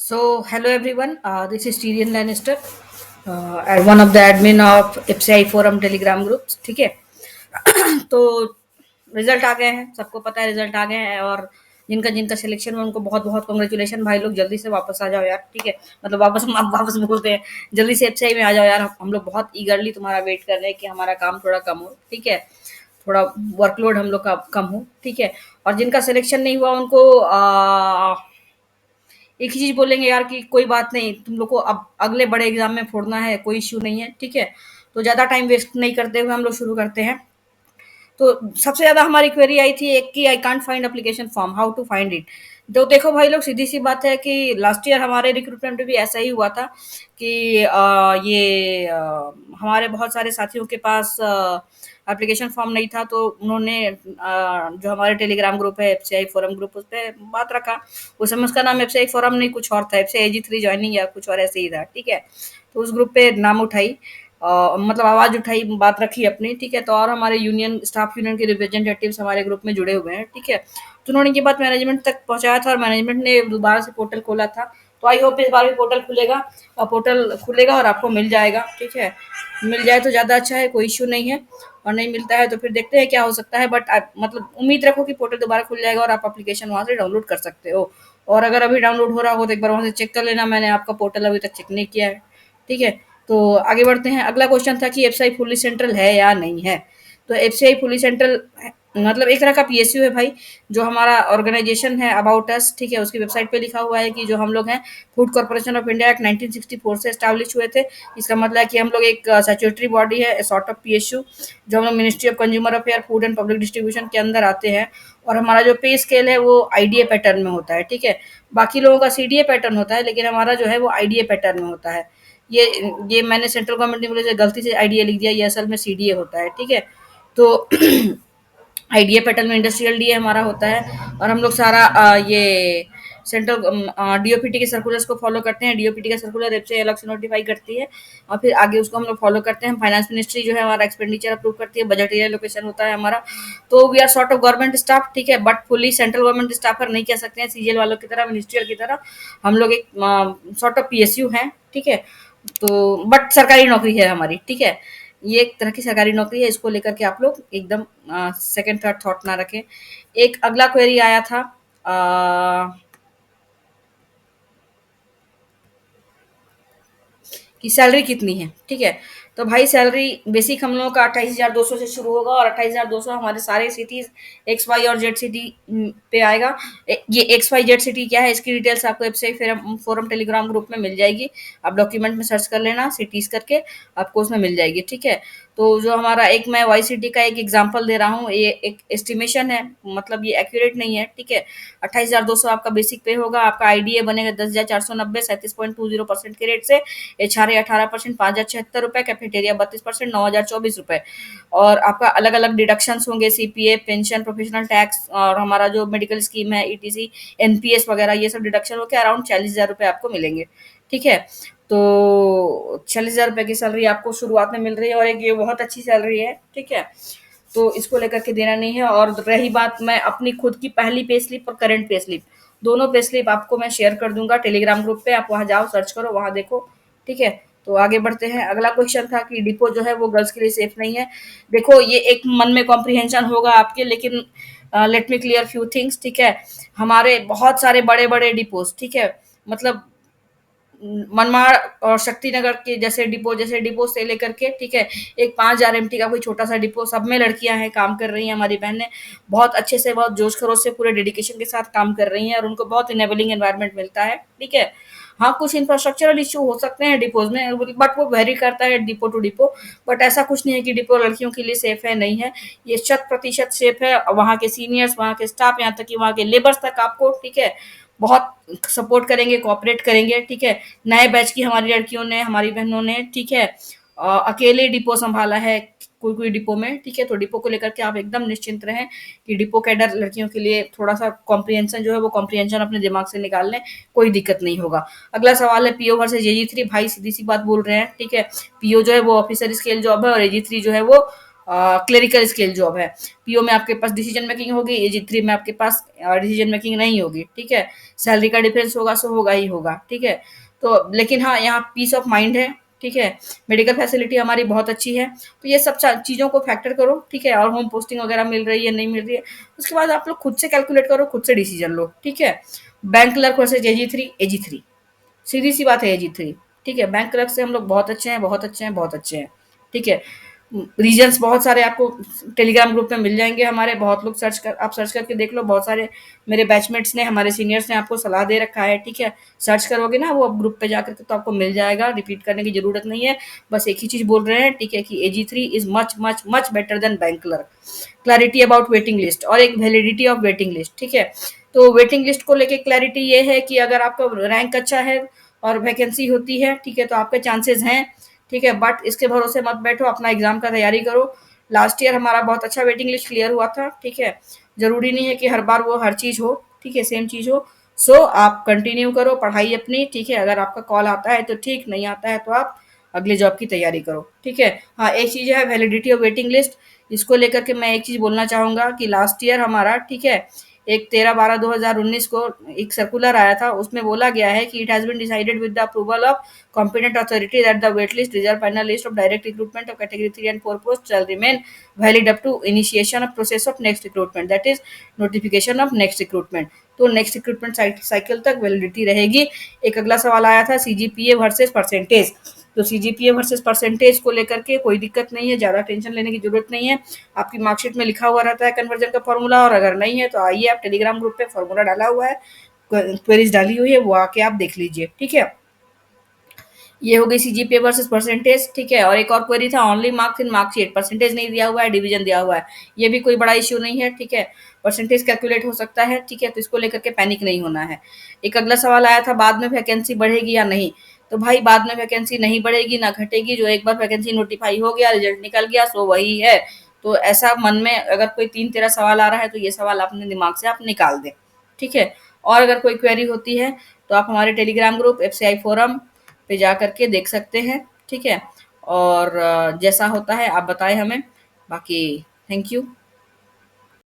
So, hello everyone. This is Tyrion Lannister, and one of the admin of FCI Forum Telegram groups. ठीक है. तो result आ गए हैं, सबको पता है रिजल्ट आ गए हैं, और जिनका जिनका सिलेक्शन है उनको बहुत बहुत कॉन्ग्रेचुलेशन भाई लोग. जल्दी से वापस आ जाओ यार. ठीक है, मतलब वापस बोलते हैं, जल्दी से एफसीआई में आ जाओ यार. हम लोग बहुत ईगरली तुम्हारा वेट कर रहे हैं कि हमारा काम थोड़ा कम हो. ठीक है, थोड़ा वर्कलोड हम लोग का कम हो. ठीक है, और जिनका सिलेक्शन नहीं हुआ उनको एक ही चीज बोलेंगे यार कि कोई बात नहीं, तुम लोग को अब अगले बड़े एग्जाम में फोड़ना है, कोई इश्यू नहीं है. ठीक है, तो ज्यादा टाइम वेस्ट नहीं करते हुए हम लोग शुरू करते हैं. तो सबसे ज्यादा हमारी क्वेरी आई थी एक कि I can't find application form, how to find it. तो देखो भाई लोग, सीधी सी बात है कि लास्ट ईयर हमारे रिक्रूटमेंट में भी ऐसा ही हुआ था कि हमारे बहुत सारे साथियों के पास एप्लीकेशन फॉर्म नहीं था, तो उन्होंने जो हमारे टेलीग्राम ग्रुप है एफसीआई फोरम ग्रुप, उस पर बात रखा. उस समय उसका नाम एफसीआई फोरम नहीं कुछ और था, एफसीआई AG3 ज्वाइनिंग या कुछ और ऐसे ही था. ठीक है, तो उस ग्रुप पे नाम उठाई, मतलब आवाज उठाई, बात रखी अपनी. ठीक है, तो और हमारे यूनियन स्टाफ यूनियन के रिप्रेजेंटेटिव्स हमारे ग्रुप में जुड़े हुए हैं. ठीक है, तो उन्होंने ये बात मैनेजमेंट तक पहुंचाया था और मैनेजमेंट ने दोबारा से पोर्टल खोला था. तो आई होप इस बार भी पोर्टल खुलेगा, और पोर्टल खुलेगा और आपको मिल जाएगा. ठीक है, मिल जाए तो ज़्यादा अच्छा है, कोई इश्यू नहीं है. और नहीं मिलता है तो फिर देखते हैं क्या हो सकता है. बट आप मतलब उम्मीद रखो कि पोर्टल दोबारा खुल जाएगा और आप एप्लीकेशन वहाँ से डाउनलोड कर सकते हो. और अगर अभी डाउनलोड हो रहा हो तो एक बार वहाँ से चेक कर लेना, मैंने आपका पोर्टल अभी तक चेक नहीं किया है. ठीक है, तो आगे बढ़ते हैं. अगला क्वेश्चन था कि एफसीआई फुली सेंट्रल है या नहीं है. तो एफसीआई फुली सेंट्रल मतलब एक तरह का पीएसयू है भाई, जो हमारा ऑर्गेनाइजेशन है अबाउट अस. ठीक है, उसकी वेबसाइट पे लिखा हुआ है कि जो हम लोग हैं food corporation of India act 1964 से एस्टैब्लिश हुए थे. इसका मतलब है कि हम लोग एक स्टैट्यूटरी बॉडी है, सॉर्ट ऑफ पीएसयू, जो हम लोग ministry of consumer affair food and public distribution के अंदर आते हैं. और हमारा जो पे स्केल है वो आईडीए पैटर्न में होता है. ठीक है, बाकी लोगों का सीडीए पैटर्न होता है, लेकिन हमारा जो है वो आईडीए पैटर्न में होता है. ये ये मैंने सेंट्रल गवर्नमेंट ने मुझे गलती से आईडीए लिख दिया, ये असल में सीडीए होता है. ठीक है, तो आईडीए पैटर्न में इंडस्ट्रियल डीए हमारा होता है. और हम लोग सारा ये सेंट्रल डीओपीटी के सर्कुलर्स को फॉलो करते हैं. डीओपीटी का सर्कुलर वेब से अलग से नोटिफाई करती है, और फिर आगे उसको हम लोग फॉलो करते हैं. फाइनेंस मिनिस्ट्री जो है हमारा एक्सपेंडिचर अप्रूव करती है, बजट एलोकेशन होता है हमारा. तो we are sort of government staff. ठीक है, but fully central government staff पर नहीं कह सकते हैं, सीजीएल वालों की तरह, मिनिस्ट्रियल की तरह. हम लोग एक सॉर्ट ऑफ पीएसयू हैं. ठीक है, तो बट सरकारी नौकरी है हमारी. ठीक है, ये एक तरह की सरकारी नौकरी है, इसको लेकर के आप लोग एकदम सेकंड थर्ड थॉट ना रखें. एक अगला क्वेरी आया था कि सैलरी कितनी है. ठीक है, तो भाई सैलरी बेसिक हम लोगों का 28,200 से शुरू होगा, और 28,200 हमारे सारे सिटीज एक्स वाई और जेड सिटी पे आएगा. ये एक्स वाई जेड सिटी क्या है, इसकी डिटेल्स आपको website forum forum Telegram group में मिल जाएगी. आप डॉक्यूमेंट में सर्च कर लेना सिटीज करके, आपको उसमें मिल जाएगी. ठीक है, तो जो हमारा एक मैं वाई सिटी का एक एग्जाम्पल दे रहा हूँ, ये एक एस्टिमेशन है, मतलब ये एक्यूरेट नहीं है. ठीक है, 28,200 आपका बेसिक पे होगा. आपका आईडीए बनेगा 10,490 37.20% के रेट से. एचआरए 18%, 5,076 रुपए. कैफेटेरिया 32%, 9,024 रुपए. और आपका अलग अलग डिडक्शंस होंगे, सीपीए, पेंशन, प्रोफेशनल टैक्स, और हमारा जो मेडिकल स्कीम है ईटीसी, एनपीएस वगैरह, ये सब डिडक्शन होकर अराउंड 40,000 रुपए आपको मिलेंगे. ठीक है, तो 40,000 रुपए की सैलरी आपको शुरुआत में मिल रही है, और एक ये बहुत अच्छी सैलरी है. ठीक है, तो इसको लेकर के देना नहीं है. और रही बात, मैं अपनी खुद की पहली पे स्लिप और करंट पे स्लिप, दोनों पे स्लिप आपको मैं शेयर कर दूंगा टेलीग्राम ग्रुप पे. आप वहां जाओ, सर्च करो, वहां देखो. ठीक है, तो आगे बढ़ते हैं. अगला क्वेश्चन था कि डिपो जो है वो गर्ल्स के लिए सेफ नहीं है. देखो, ये एक मन में कॉम्प्रिहेंशन होगा आपके, लेकिन let me clear few things. ठीक है, हमारे बहुत सारे बड़े बड़े डिपोज, ठीक है, मतलब मनमाड़ और शक्तिनगर के जैसे डिपो से लेकर के, ठीक है, एक 5,000 MT का कोई छोटा सा डिपो, सब में लड़कियां हैं, काम कर रही हैं. हमारी बहनें बहुत अच्छे से, बहुत जोश खरोश से, पूरे डेडिकेशन के साथ काम कर रही हैं, और उनको बहुत इनेबलिंग एनवायरनमेंट मिलता है. ठीक है, हाँ, कुछ इंफ्रास्ट्रक्चरल इश्यू हो सकते हैं डिपोज में, बट वो वेरी करता है डिपो टू डिपो. बट ऐसा कुछ नहीं है कि डिपो लड़कियों के लिए सेफ है, नहीं है. ये 100% सेफ है. वहाँ के सीनियर्स, वहाँ के स्टाफ, यहाँ तक कि वहाँ के लेबर्स तक आपको, ठीक है, बहुत सपोर्ट करेंगे, कोऑपरेट करेंगे. ठीक है, नए बैच की हमारी लड़कियों ने, हमारी बहनों ने, ठीक है, अकेले डिपो संभाला है कोई कोई डिपो में. ठीक है, तो डिपो को लेकर के आप एकदम निश्चिंत रहें कि डिपो कैडर लड़कियों के लिए थोड़ा सा कॉम्प्रिहेंशन जो है वो कॉम्प्रिहेंशन अपने दिमाग से निकाल लें, कोई दिक्कत नहीं होगा. अगला सवाल है पीओ वर्सेस AG3. भाई सीधी सी बात बोल रहे हैं. ठीक है, पीओ जो है वो ऑफिसर स्केल जॉब है, और AG3 जो है वो क्लेरिकल स्किल जॉब है। पीओ में आपके पास डिसीजन मेकिंग होगी, एजी 3 में आपके पास डिसीजन मेकिंग नहीं होगी, ठीक है। सैलरी का डिफरेंस होगा, सो होगा ही होगा, ठीक है। तो लेकिन हाँ, यहाँ पीस ऑफ माइंड है, ठीक है। मेडिकल फैसिलिटी हमारी बहुत अच्छी है। तो ये सब चीज़ों को फैक्टर करो, ठीक है। और होम पोस्टिंग वगैरह मिल रही है नहीं मिल रही है, उसके बाद आप लोग खुद से कैलकुलेट करो, खुद से डिसीजन लो, ठीक है। बैंक क्लर्क वर्सेज एजी 3, सीधी सी बात है एजी 3, ठीक है। बैंक क्लर्क से हम लोग बहुत अच्छे हैं, बहुत अच्छे हैं, बहुत अच्छे हैं, ठीक है। रीजन्स बहुत सारे आपको टेलीग्राम ग्रुप में मिल जाएंगे हमारे, बहुत लोग आप सर्च करके देख लो, बहुत सारे मेरे बैचमेट्स ने, हमारे सीनियर्स ने आपको सलाह दे रखा है, ठीक है। सर्च करोगे ना वो ग्रुप पे जाकर के तो आपको मिल जाएगा, रिपीट करने की जरूरत नहीं है। बस एक ही चीज बोल रहे हैं, ठीक है, कि एजी 3 is much much much better than bank clerk. Clarity about waiting list और एक वैलिडिटी ऑफ वेटिंग लिस्ट, ठीक है। तो वेटिंग लिस्ट को लेके क्लैरिटी ये है कि अगर आपका रैंक अच्छा है और वैकेंसी होती है, ठीक है, तो आपके चांसेस हैं, ठीक है। बट इसके भरोसे मत बैठो, अपना एग्जाम का तैयारी करो। लास्ट ईयर हमारा बहुत अच्छा वेटिंग लिस्ट क्लियर हुआ था, ठीक है। जरूरी नहीं है कि हर बार वो हर चीज हो, ठीक है, सेम चीज हो। सो आप कंटिन्यू करो पढ़ाई अपनी, ठीक है। अगर आपका कॉल आता है तो ठीक, नहीं आता है तो आप अगले जॉब की तैयारी करो, ठीक है। हाँ, एक चीज है वैलिडिटी ऑफ वेटिंग लिस्ट, इसको लेकर के मैं एक चीज बोलना चाहूंगा कि लास्ट ईयर हमारा, ठीक है, एक 13/12/2019 को एक सर्कुलर आया था, उसमें बोला गया है कि it has been decided with the approval of competent authority that the wait list reserve final list of direct recruitment of category 3 and 4 posts shall remain valid up to initiation of process of next recruitment, that is notification of next recruitment। तो next recruitment cycle तक validity रहेगी। एक अगला सवाल आया था CGPA versus percentage, तो CGPA versus percentage को लेकर के कोई दिक्कत नहीं है, ज़्यादा टेंशन लेने की जरूरत नहीं है। आपकी मार्कशीट में लिखा हुआ रहता है कन्वर्जन का फॉर्मूला, और अगर नहीं है तो आइए, आप टेलीग्राम ग्रुप पे फॉर्मूला डाला हुआ है, क्वेरीज डाली हुई है, वो आके आप देख लीजिए, ठीक है। ये हो गई सीजीपीए वर्सेस परसेंटेज, ठीक है। और एक और क्वेरी था only marks in marksheet, percentage नहीं दिया हुआ है, डिवीजन दिया हुआ है, ये भी कोई बड़ा इश्यू नहीं है, ठीक है। परसेंटेज कैलकुलेट हो सकता है, ठीक है, तो इसको लेकर के पैनिक नहीं होना है। एक अगला सवाल आया था बाद में वैकेंसी बढ़ेगी या नहीं, तो भाई बाद में वैकेंसी नहीं बढ़ेगी ना घटेगी, जो एक बार वैकेंसी नोटिफाई हो गया, रिजल्ट निकल गया, सो वही है। तो ऐसा मन में अगर कोई 3 13 सवाल आ रहा है तो ये सवाल अपने दिमाग से आप निकाल दें, ठीक है। और अगर कोई क्वेरी होती है तो आप हमारे टेलीग्राम ग्रुप एफसीआई फोरम पे जा करके देख सकते हैं, ठीक है। और जैसा होता है आप बताएं हमें, बाकी थैंक यू।